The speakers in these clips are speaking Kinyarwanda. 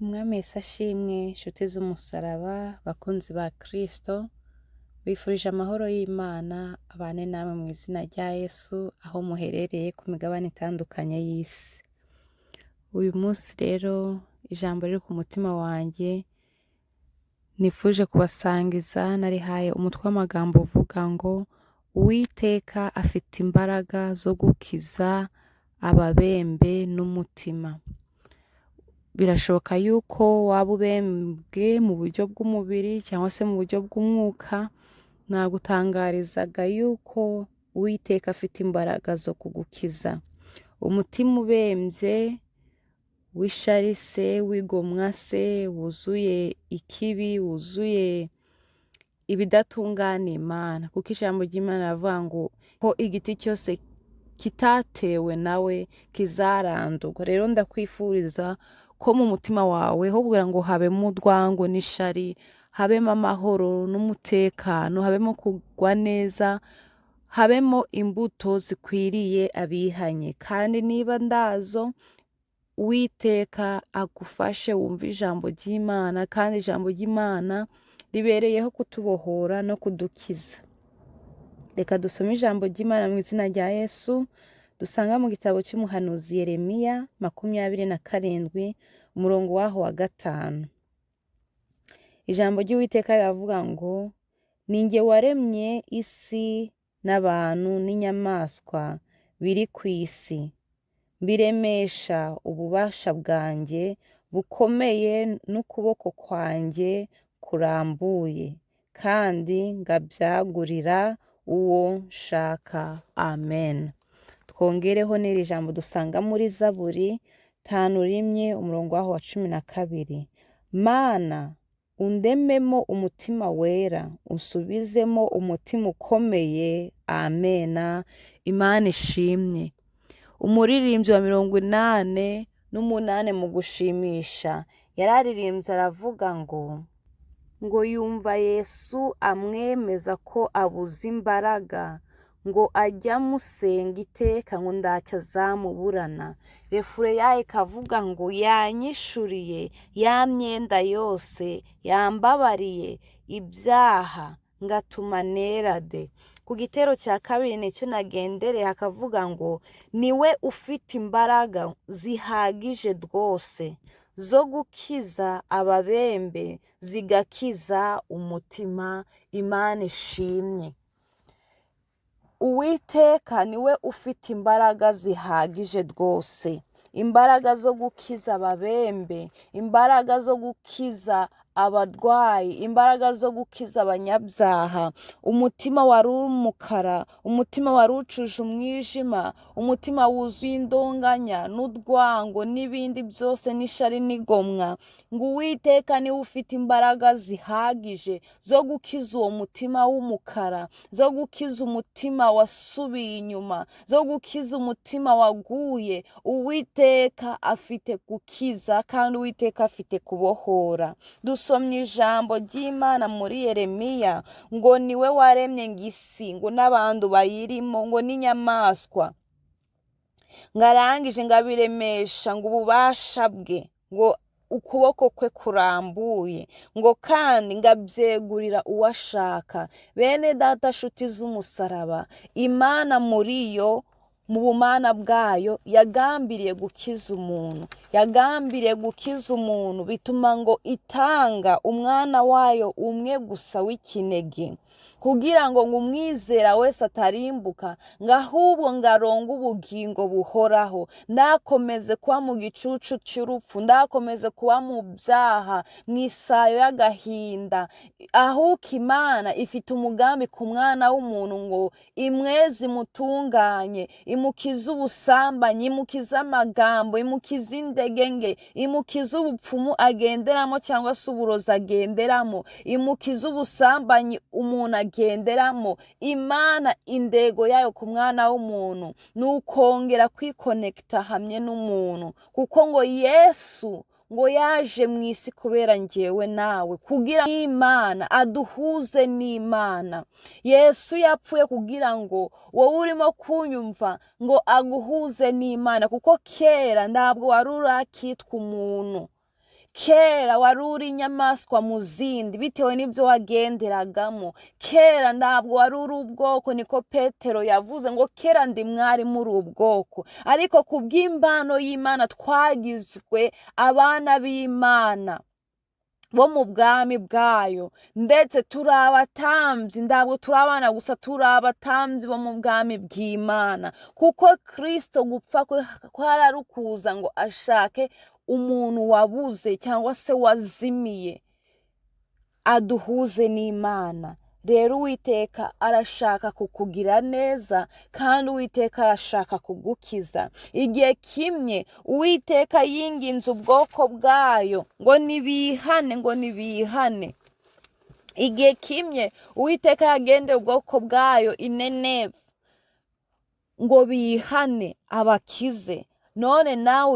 Umwami Yesu ashimwe, nshuti z'umusaraba, bakunzi ba Kristo, bifurije amahoro y'Imana abane namwe mu izina rya Yesu, aho muherereye ku migabane itandukanye y'isi. Uyu munsi rero ijambo riri ku mutima wanjye nifuje kubasangiza, narihaye umutwe w'amagambo uvuga ngo Uwiteka afite imbaraga zo gukiza ababembe n'umutima. Birashoboka yuko waba ubembwe mu buryo bw'umubiri cyangwa se mu buryo bw'umwuka. Nagutangarizaga yuko Uwiteka afite imbaraga zo kugukiza. Umutima ubembye, w'ishari se, wigomwa se, wuzuye ikibi, wuzuye ibidatungana Imana. Kuko ijambo ry'Imana riravuga ngo ko igiti cyose kitatewe nawe kizarandurwa. Rero ndakwifuriza ko mu mutima wawe ho kugira ngo habemo urwango n'ishari, habemo amahoro n'umutekano, habemo kugwa neza, habemo imbuto zikwiriye abihanye. Kandi niba ndazo, Uwiteka agufashe wumve ijambo ry'Imana, kandi ijambo ry'Imana ribereyeho kutubohora no kudukiza. Reka dusome ijambo ry'Imana mu izina rya Yesu, dusanga mu gitabo cy'umuhanuzi Yeremiya 27 umurongo waho wa 5. Ijambo ry'Uwiteka riravuga ngo ni jye waremye isi n'abantu n'inyamaswa biri ku isi, mbiremesha ububasha bwanjye bukomeye n'ukuboko kwanjye kurambuye, kandi ngabyagurira uwo nshaka. Amen. Twongereho n'iri jambo dusanga muri Zaburi 5 umurongo waho wa 12. Mana, undememo umutima wera, unsubizemo umutima ukomeye. Amena. Imana ishimwe. Umuririmbyi wa 88 mu gushimisha yararirimbye aravuga ngo yumva Yesu amwemeza ko abuze imbaraga, ngo ajya musenga iteka ngo ndacyo azamuburana. Refure yayo ikavuga ngo yanyishuriye ya myenda yose, yambabariye ibyaha ngatuma nerade. Ku gitero cya kabiri nicyo nagendereye hakavuga ngo niwe ufite imbaraga zihagije rwose zo gukiza ababembe, zigakiza umutima. Imana ishimye. Uwiteka niwe ufite imbaraga zihagije rwose, imbaraga zo gukiza ababembe, imbaraga zo gukiza abarwayi, imbaraga zo gukiza abanyabyaha. Umutima wari umukara, umutima wari ucuje umwijima, umutima wuzuye indonganya n'urwango n'ibindi byose n'ishari n'igomwa, ngo Uwiteka niwe ufite imbaraga zihagije zo gukiza uwo mutima w'umukara, zo gukiza umutima wasubiye inyuma, zo gukiza umutima waguye. Uwiteka afite gukiza, kandi Uwiteka afite kubohora. Dusomye ijambo ry'Imana muri Yeremiya ngo niwe waremye isi, ngo n'abantu bayirimo, ngo n'inyamaswa, ngarangije ngabiremesha ngo ububasha bwe, ngo ukuboko kwe kurambuye, ngo kandi ngabyegurira uwashaka. Bene data nshuti z'umusaraba, Imana muri yo mu bumana bwayo yagambiriye gukiza umuntu, yagambiriye gukiza umuntu, bituma ngo itanga umwana wayo umwe gusa w'ikinege, kugira ngo umwizera wese atarimbuka, ngo ahubwo ngaronke ubugingo buhoraho. Ndakomeze kuba mu gicucu cy'urupfu, ndakomeze kuba mu byaha, mu isayo y'agahinda. Ahubwo Imana ifite umugambi ku mwana w'umuntu ngo imweze, imutunganye, imukize ubusambanyi, imukize amagambo, imukize indegenge, imukize ubupfumu agenderamo cyangwa se uburozi agenderamo, imukize ubusambanyi umuntu agenderamo. Imana indego yayo ku mwana w'umuntu ni ukongera kwikonekita hamwe n'umuntu, kuko ngo Yesu ngo yaje mu isi kubera njyewe nawe, kugira Imana aduhuze n'Imana. Yesu yapfuye kugira ngo wowe urimo kunyumva ngo aguhuze n'Imana, kuko kera ntabwo wari urakitwa umuntu. kera wari uri inyamaswa mu zindi bitewe n'ibyo wagenderagamo. Kera ntabwo wari uri ubwoko, niko Petero yavuze ngo kera ndi mwari muri ubwoko, ariko ku bw'impano y'Imana twagizwe abana b'Imana bo mu bwami bwayo, ndetse turi abatambyi. Ntabwo turi abana gusa, turi abatambyi bo mu bwami bw'Imana, kuko Kristo gupfa kwe kwari kuza ngo ashake umuntu wabuze cyangwa se wazimiye aduhuze n'Imana. Rero Uwiteka arashaka kukugira neza, kandi Uwiteka arashaka kugukiza. Igihe kimwe Uwiteka yinginze ubwoko bwayo ngo nibihane. Igihe kimwe Uwiteka yagendeye ubwoko bwayo i Nineve ngo bihane abakize. None nawe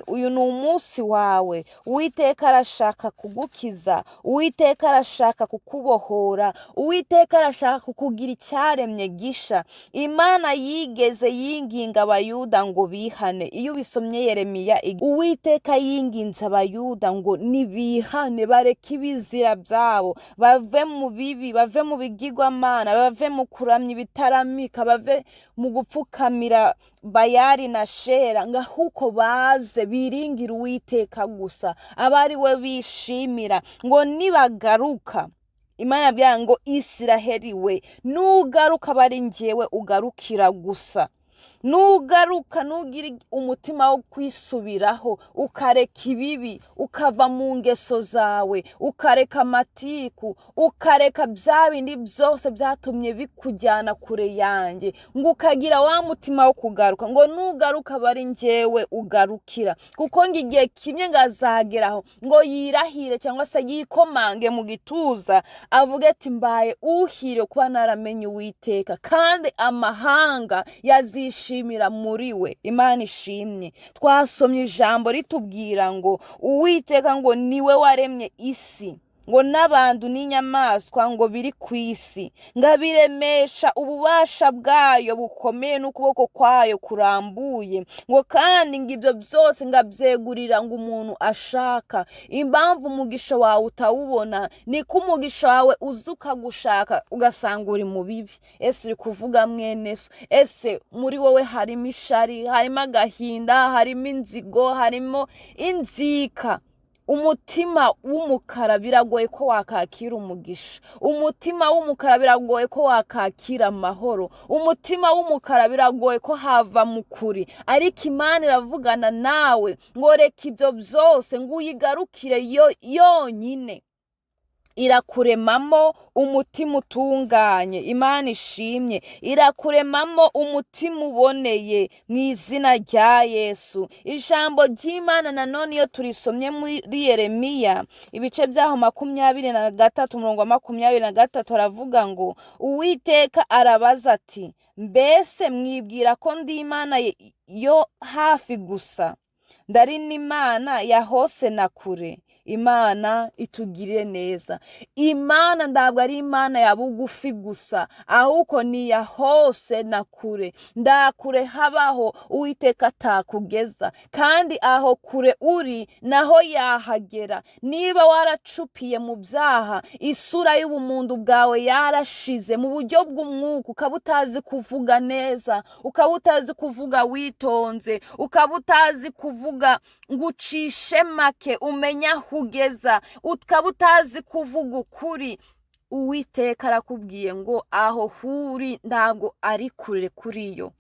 uyu ni umunsi wawe. Uwiteka arashaka kugukiza, Uwiteka arashaka kukubohora, Uwiteka arashaka kukugira icyaremye gisha. Imana yigeze yinginga abayuda ngo bihane. Iyo ubisomye Yeremiya, Uwiteka yinginze abayuda ngo nibihane, bareke ibizira byabo, bave mu bibi, bave mu bigirwamana, bave mu kuramya ibitaramika, bave mu gupfukamira Bayali na Shera, ngahuko baze biringira Uwiteka gusa, abari we bishimira. Ngo nibagaruka, Imana yabwira ngo Isiraheli we, nugaruka bari njyewe ugarukira gusa. Nugaruka nugira umutima wo kwisubiraho, ukareka ibibi, ukava mu ngeso zawe, ukareka amatiku, ukareka bya bindi byose byatumye bikujyana kure yanjye, ngo ukagira wa mutima wo kugaruka. Ngo nugaruka bari njyewe ugarukira, kuko ngo igihe kimwe ngazageraho ngo yirahire cyangwa se yikomange mu gituza, avuge ati mbaye uhire kuba naramenye Uwiteka, kandi amahanga yazishimira muri we. Imana ishimye. Twasomye ijambo ritubwira ngo Uwiteka ngo niwe waremye isi, ngo n'abantu n'inyamaswa ngo biri ku isi, ngabiremesha ububasha bwayo bukomeye n'ukuboko kwayo kurambuye, ngo kandi ngo ibyo byose ngabyegurira ngo umuntu ashaka. Impamvu umugisha wawe utawubona ni ko umugisha wawe uza ukagushaka ugasanga uri mu bibi. Ese uri kuvuga mwene so? Ese muri wowe harimo ishari, harimo agahinda, harimo inzigo, harimo inzika? Umutima w'umukara biragoye ko wakakira umugisha. Umutima w'umukara biragoye ko wakakira amahoro. Umutima w'umukara biragoye ko hava mu kuri. Ariko Imana iravugana nawe ngo reka ibyo byose ngo uyigarukire yonyine. Irakuremamo umutima utunganye. Imana ishimye. Irakuremamo umutima uboneye mu izina rya Yesu. Ijambo ry'Imana nanone iyo turisomye muri Yeremiya ibice byaho 23 umurongo wa 23 aravuga ngo Uwiteka arabaza ati, mbese mwibwira ko ndi Imana yo hafi gusa? Ndari n'Imana ya hose na kure? Imana itugirire neza. Imana ntabwo ari Imana ya bugufi gusa, ahubwo ni ya hose na kure. Ndakure habaho Uwiteka atakugeza, kandi aho kure uri naho yahagera. Niba waracupiye mu byaha, isura y'ubumuntu bwawe yarashize mu buryo bw'umwuka, ukaba utazi kuvuga neza, ukaba utazi kuvuga witonze, ukaba utazi kuvuga ngo ucishe make umenya ugeza, ukaba utazi kuvuga ukuri, Uwiteka arakubwiye ngo aho huri ntabwo ari kure kuri yo.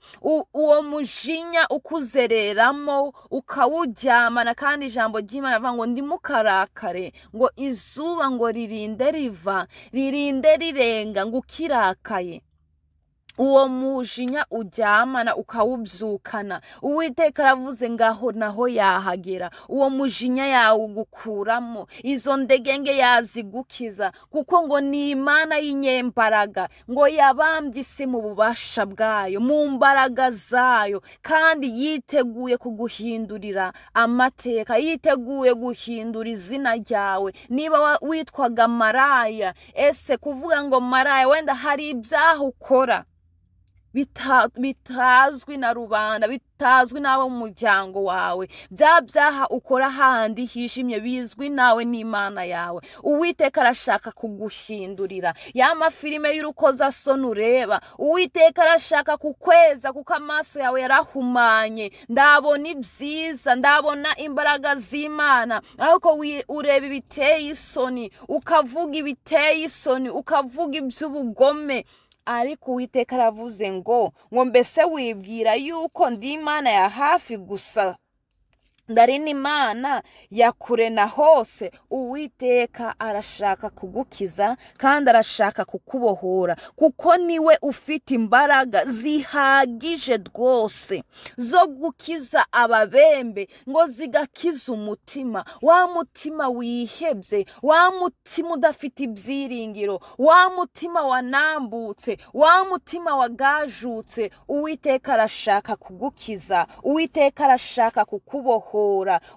Uwo mujinya ukuzereramo ukawuryamana, kandi ijambo ry'Imana avuga ngo ndimukarakare, ngo izuba ngo ririnde riva, ririnde rirenga, ngo ukirakaye uwo mujinya uryamana ukawubyukana. Uwiteka aravuze ngaho naho yahagera. Uwo mujinya yawugukuramo, izo ndegenge yazigukiza, kuko ngo ni Imana y'inyembaraga, ngo yabambye isi mu bubasha bwayo, mu mbaraga zayo, kandi yiteguye kuguhindurira amateka, yiteguye guhindura izina ryawe. Niba witwaga maraya, ese kuvuga ngo maraya, wenda hari ibyaha ukora bitazwi na rubanda, bitazwi n'abo mu muryango wawe, bya byaha ukora handi hijimye bizwi nawe n'Imana yawe. Uwiteka arashaka kuguhindurira ya mafilime y'urukozasoni ureba. Uwiteka arashaka kukweza kuko amaso yawe yarahumanye. Ndabona ibyiza, ndabona imbaraga z'Imana, ariko ureba ibiteye isoni, ukavuga ibiteye isoni, ukavuga iby'ubugome. Ariko Uwiteka aravuze ngo mbese wibwira yuko ndi Imana ya hafi gusa? Ndari n'Imana ya kure na hose. Uwiteka arashaka kugukiza kandi arashaka kukubohora, kuko niwe ufite imbaraga zihagije rwose zo gukiza ababembe, ngo zigakiza umutima, wa mutima wihebye, wa mutima udafite ibyiringiro, wa mutima wanambutse, wa mutima wagajutse. Uwiteka arashaka kugukiza, Uwiteka arashaka kukubohora,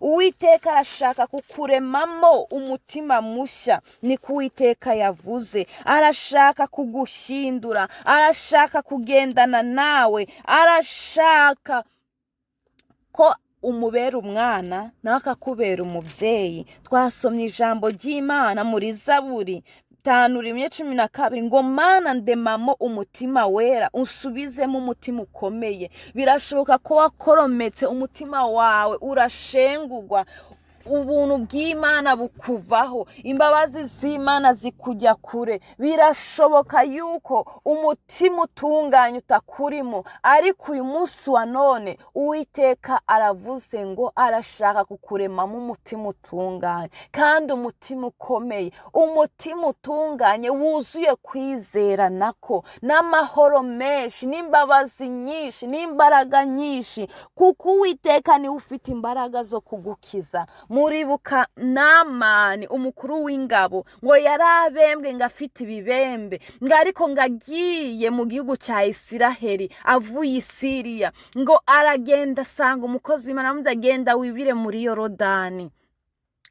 Uwiteka arashaka kukuremamo umutima mushya. Niko Uwiteka yavuze. Arashaka kuguhindura, arashaka kugendana nawe, arashaka ko umubera umwana nawe akakubera umubyeyi. Twasomye ijambo ry'Imana muri Zaburi 5:12 ngo Mana ndemamo umutima wera, unsubizemo umutima ukomeye. Birashoboka ko wakorometse, umutima wawe urashengurwa, ubuntu bw'Imana bukuvaho, imbabazi z'Imana zikujya kure. Birashoboka yuko umutima utunganye utakurimo, ariko uyu munsi wa none Uwiteka aravuze ngo arashaka kukuremamo umutima utunganye kandi umutima ukomeye, umutima utunganye wuzuye kwizera nako n'amahoro menshi n'imbabazi nyinshi n'imbaraga nyinshi, kuko Uwiteka niwe ufite imbaraga zo kugukiza. Muribuka Namani umukuru w'ingabo ngo yarabembwe, ngo afite ibibembe, ngo ariko ngo agiye mu gihugu cya Isiraheli avuye i Siriya, ngo aragenda asanga umukozi w'Imana aramubwira agenda wibire muri Yorodani.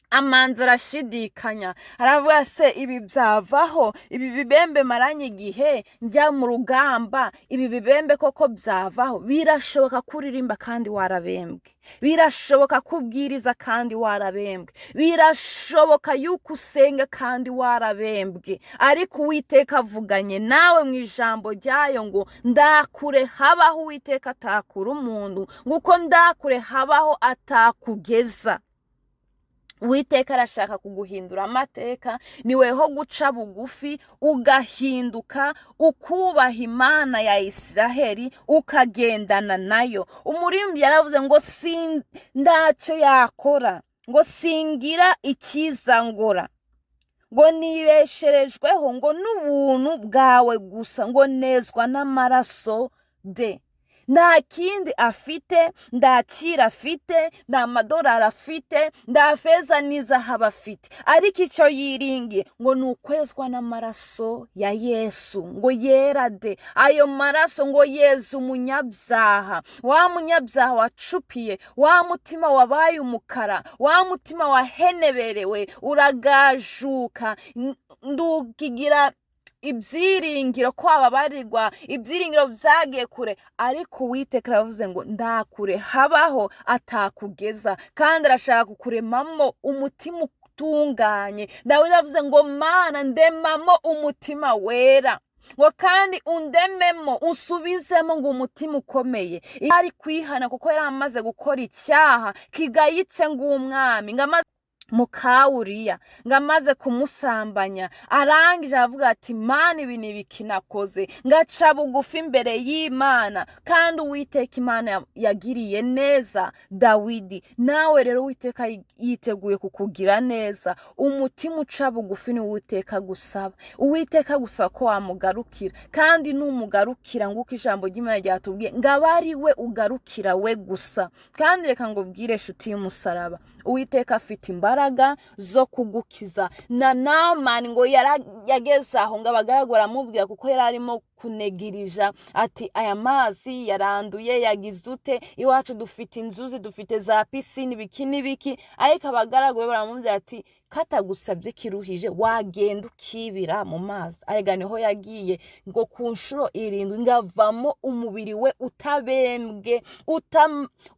Amanza arashidikanya, aravuga se ibi byavaho? Ibi bibembe maranye igihe njya mu rugamba, ibi bibembe koko byavaho? Birashoboka kuririmba kandi warabembwe, birashoboka kubwiriza kandi warabembwe, birashoboka yuko usenga kandi warabembwe, ariko Uwiteka avuganye nawe mu ijambo ryayo ngo ndakure habaho Uwiteka atakura umuntu, nguko ndakure habaho atakugeza. Uwiteka arashaka kuguhindura amateka, niweho guca bugufi ugahinduka, ukubaha Imana ya Isiraheli, ukagendana nayo. Umuririmbyi yaravuze ngo ndacyo yakora, ngo singira icyiza ngora, ngo nibesherejweho ngo n'ubuntu bwawe gusa, ngo nezwa n'amaraso de. Nta kindi afite, nta kira afite, nta madolari afite, nta feza n'izahabu afite, ariko icyo yiringiye ngo ni ukwezwa n'amaraso ya Yesu, ngo yera de. Ayo maraso ngo yeza umunyabyaha, wa munyabyaha wacupiye, wa mutima wabaye umukara, wa mutima waheneberewe uragajuka, ndukigira ibyiringiro ko ababarirwa, ibyiringiro byagiye kure, ariko Uwiteka aravuze ngo ndakure habaho atakugeza, kandi arashaka kukuremamo umutima utunganye. Dawidi avuze ngo Mana ndemamo umutima wera, ngo kandi undememo unsubizemo ngo umutima ukomeye. Ari kwihana kuko yari amaze gukora icyaha kigayitse ng'umwami, ngo amaze Mukawuriya, ngo amaze kumusambanya, arangije avuga ati Mana ibi ni ibiki nakoze, ngaca bugufi imbere y'Imana. kandi Uwiteka Imana yagiriye neza Dawidi. Nawe rero Uwiteka yiteguye kukugira neza. Umutima uca bugufi ni Uwiteka gusaba, Uwiteka gusaba ko wamugarukira, kandi numugarukira nguko ijambo ry'Imana ryatubwiye ngo abe ari we ugarukira we gusa. Kandi reka ngo bwire inshuti y'umusaraba, Uwiteka afite imbaraga zo kugukiza. Na Namani ngo yageze aho ngo abagaragu baramubwira, kuko yari arimo kunegirija ati aya mazi yaranduye yagize ute, iwacu dufite inzuzi, dufite za pisine, ibiki n'ibiki. Ariko abagaragu be baramubwira ati katagusabye kiruhije wagenda ukibira mu mazi. Arega niho yagiye ngo ku nshuro 7 ngavamo umubiri we utabembwe,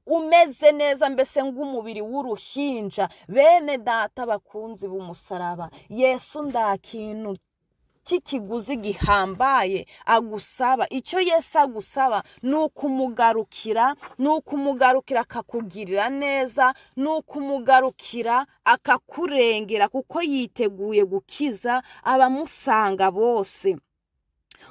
umeze neza, mbese ng'umubiri w'uruhinja. Bene data bakunzi b'umusaraba, Yesu nda kintu kikiguzi gihambaye agusaba. Icyo Yesu agusaba ni ukumugarukira, akakugirira neza, ni ukumugarukira akakurengera, kuko yiteguye gukiza abamusanga bose.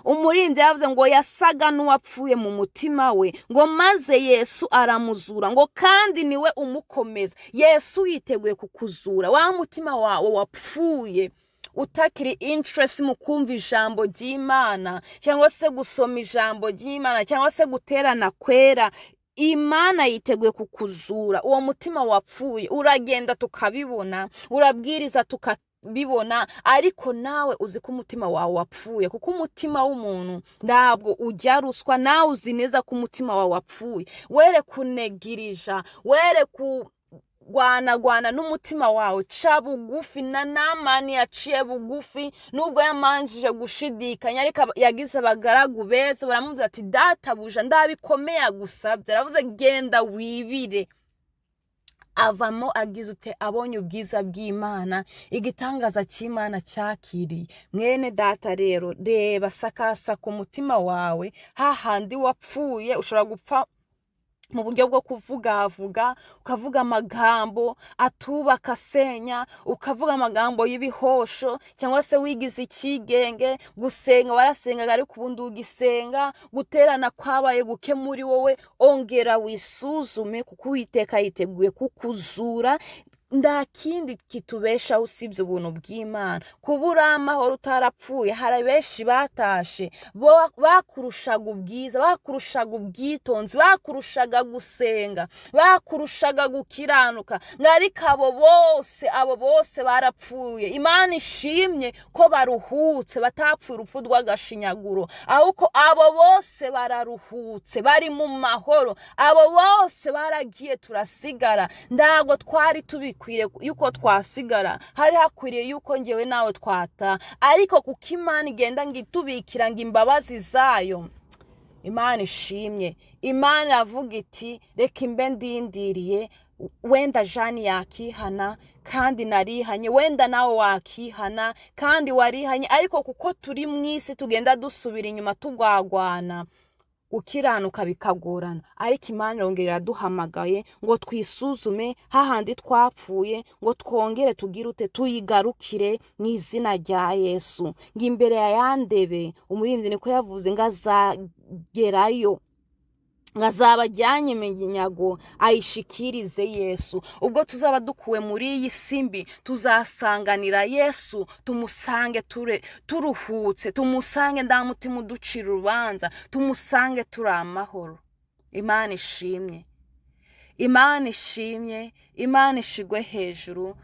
Umuririmbyi yavuze ngo yasaga n'uwapfuye mu mutima we, ngo maze Yesu aramuzura, ngo kandi niwe umukomeza. Yesu yiteguye kukuzura wa mutima wawe wapfuye, utakiri interest mu kumva ijambo ry'Imana, cyangwa se gusoma ijambo ry'Imana, cyangwa se guterana kwera. Imana yiteguye kukuzura uwo mutima wapfuye. Uragenda tukabibona, urabwiriza tukabibona, ariko nawe uzi ko umutima wawe wapfuye, kuko umutima w'umuntu ntabwo ujya ruswa. Nawe uzi neza ko umutima wawe wapfuye. Were kunegirija, were gwana n'umutima wawe, ca bugufi. Na Namani yaciye bugufi nubwo yamanjije gushidikanya, ariko yagize abagaragu beza baramubwira ati databuja ndabikomeye agusabye. Aravuze genda wibire. Avamo agize ute, abonye ubwiza bw'Imana, igitangaza cy'Imana cyakiriye. Mwene data rero, reba sakasa ku mutima wawe, hahandi wapfuye. Ushobora gupfa mu buryo bwo kuvugavuga, ukavuga amagambo atubaka asenya, ukavuga amagambo y'ibihosho, cyangwa se wigize ikigenge. Gusenga warasengaga ariko ubundi ugisenga, guterana kwabaye guke muri wowe. Ongera wisuzume, kuko Uwiteka yiteguye kukuzura. Nda kindi kitubesha usibye ubuntu bw'Imana. Kubura amahoro utarapfuye, hari benshi batashe bakurushaga ubwiza, bakurushaga ubwitonzi, bakurushaga gusenga, bakurushaga gukiranuka, ariko abo bose barapfuye. Imana ishimye ko baruhutse, batapfuye urupfu rw'agashinyaguro, ahubwo abo bose bararuhutse, bari mu mahoro. Abo bose baragiye, turasigara. Ndago twari tubikwiriye yuko twasigara, hari hakwiriye yuko ngewe nawe twata, ariko kuko Imana igenda ngitubikira ngo imbabazi zayo. Imana ishimye. Imana iravuga iti reka imbe ndindiriye. Wenda Jani yakihana kandi narihanye, wenda nawe wakihana kandi warihanye, ariko kuko turi mu isi tugenda dusubira inyuma tugwagwana, ukiranuka bikagorana. Ariko Imana yongera iraduhamagaye ngo twisuzume hahandi twapfuye, ngo twongere tugire ute, tuyigarukire mu izina rya Yesu. Ngo imbere ya yandebe, umuririmbyi niko yavuze, ngo azagerayo, ngazaba ajyanye iminyago ayishikirize Yesu. Ubwo tuzaba dukuwe muri iyi simbi, tuzasanganira Yesu, tumusange turuhutse, tumusange nda mutima uducira urubanza, tumusange turi amahoro. Imana ishimye, Imana ishimye, Imana ishigwe hejuru.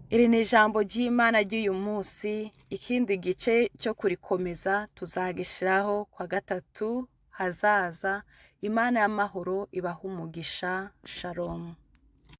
Iri ni ijambo ry'Imana ry'uyu munsi. Ikindi gice cyo kurikomeza tuzagishiraho kwa gatatu hazaza. Imana y'amahoro ibaha umugisha. Shalom.